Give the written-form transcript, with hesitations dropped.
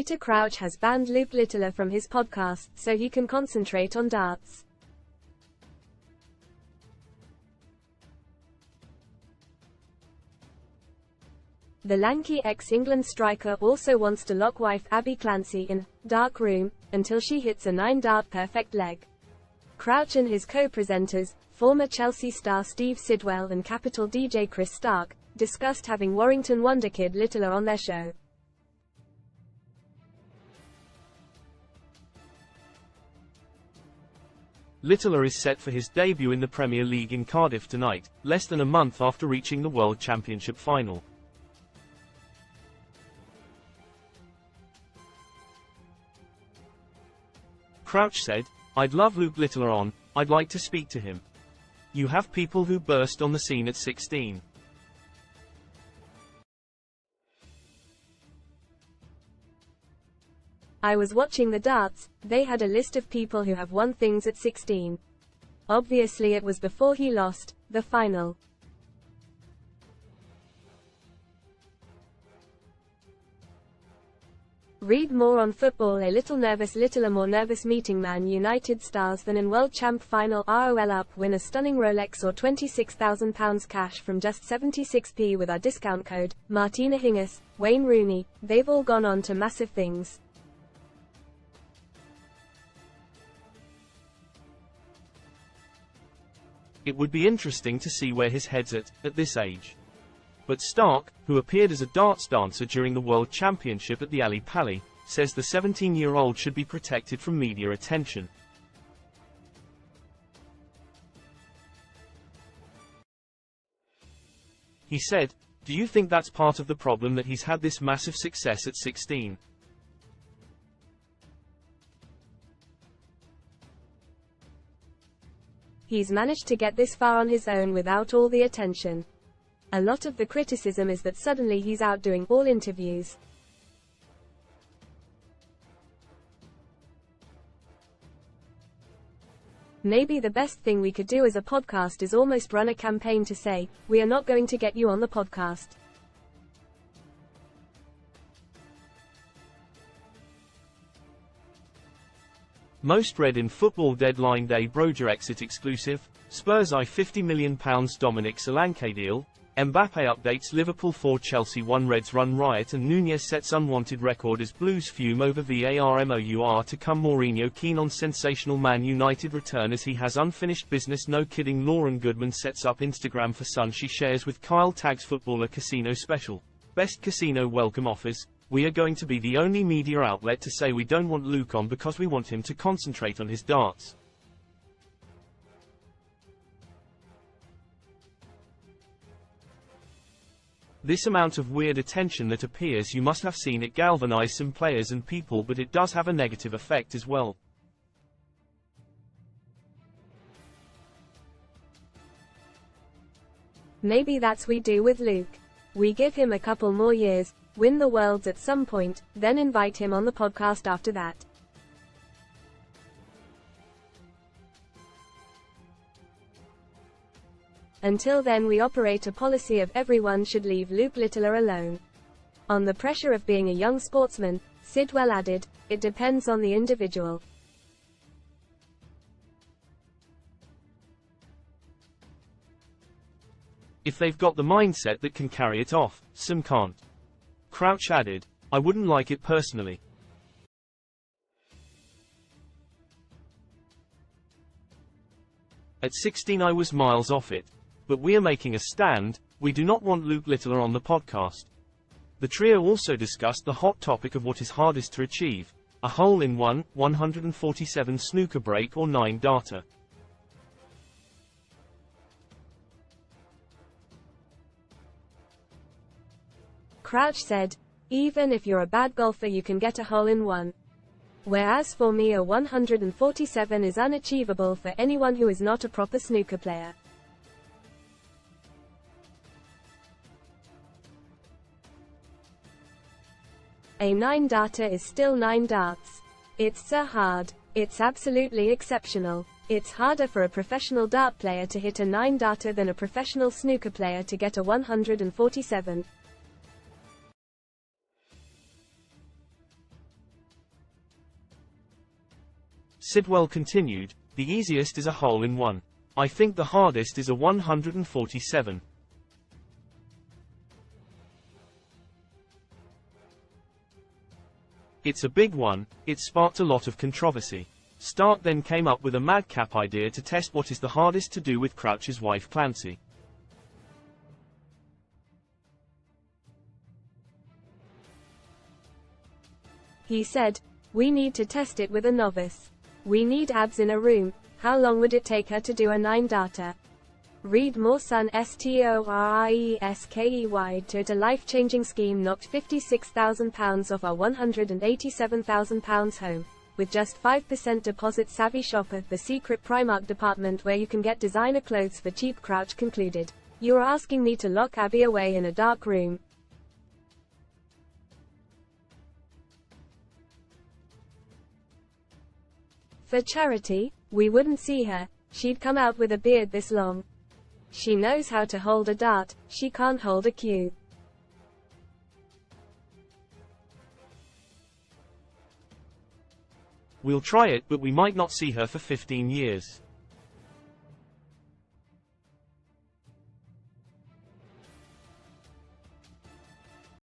Peter Crouch has banned Luke Littler from his podcast so he can concentrate on darts. The lanky ex-England striker also wants to lock wife Abby Clancy in a dark room until she hits a 9-dart perfect leg. Crouch and his co-presenters, former Chelsea star Steve Sidwell and Capital DJ Chris Stark, discussed having Warrington wonderkid Littler on their show. Littler is set for his debut in the Premier League in Cardiff tonight, less than a month after reaching the World Championship final. Crouch said, "I'd love Luke Littler on, I'd like to speak to him. You have people who burst on the scene at 16. I was watching the darts, they had a list of people who have won things at 16. Obviously it was before he lost the final. Read more on football. A little nervous Littler more nervous meeting Man United stars than in World Champ final. ROL up win a stunning Rolex or £26,000 cash from just 76p with our discount code, Martina Hingis, Wayne Rooney, they've all gone on to massive things. It would be interesting to see where his head's at this age. But Stark, who appeared as a darts dancer during the World Championship at the Ali Pali, says the 17-year-old should be protected from media attention. He said, "Do you think that's part of the problem that he's had this massive success at 16? He's managed to get this far on his own without all the attention. A lot of the criticism is that suddenly he's out doing all interviews. Maybe the best thing we could do as a podcast is almost run a campaign to say, we are not going to get you on the podcast. Most read in Football Deadline Day Broger exit exclusive, Spurs £50 million Dominic Solanke deal, Mbappe updates Liverpool 4 Chelsea 1 Reds run riot and Nunez sets unwanted record as Blues fume over VAR MOUR to come. Mourinho keen on sensational Man United return as he has unfinished business. No kidding. Lauren Goodman sets up Instagram for son she shares with Kyle tags footballer casino special. Best casino welcome offers. We are going to be the only media outlet to say we don't want Luke on because we want him to concentrate on his darts. This amount of weird attention that appears, you must have seen it galvanize some players and people, but it does have a negative effect as well. Maybe that's we do with Luke. We give him a couple more years, win the Worlds at some point, then invite him on the podcast after that. Until then we operate a policy of everyone should leave Luke Littler alone. On the pressure of being a young sportsman, Sidwell added, it depends on the individual. If they've got the mindset that can carry it off, some can't. Crouch added, I wouldn't like it personally. At 16 I was miles off it. But we are making a stand, we do not want Luke Littler on the podcast. The trio also discussed the hot topic of what is hardest to achieve, a hole-in-one, 147 snooker break or 9-darter. Crouch said, even if you're a bad golfer you can get a hole-in-one. Whereas for me a 147 is unachievable for anyone who is not a proper snooker player. A 9-darter is still 9 darts. It's so hard. It's absolutely exceptional. It's harder for a professional dart player to hit a 9-darter than a professional snooker player to get a 147. Sidwell continued, the easiest is a hole in one. I think the hardest is a 147. It's a big one. It sparked a lot of controversy. Stark then came up with a madcap idea to test what is the hardest to do with Crouch's wife Clancy. He said, we need to test it with a novice. We need abs in a room. How long would it take her to do a 9-darter? Read more. Son STORIESKEY to it. A life-changing scheme knocked £56,000 off our £187,000 home. With just 5% deposit. Savvy shopper, the secret Primark department where you can get designer clothes for cheap. Crouch concluded, you are asking me to lock Abby away in a dark room. For charity? We wouldn't see her. She'd come out with a beard this long. She knows how to hold a dart, she can't hold a cue. We'll try it, but we might not see her for 15 years.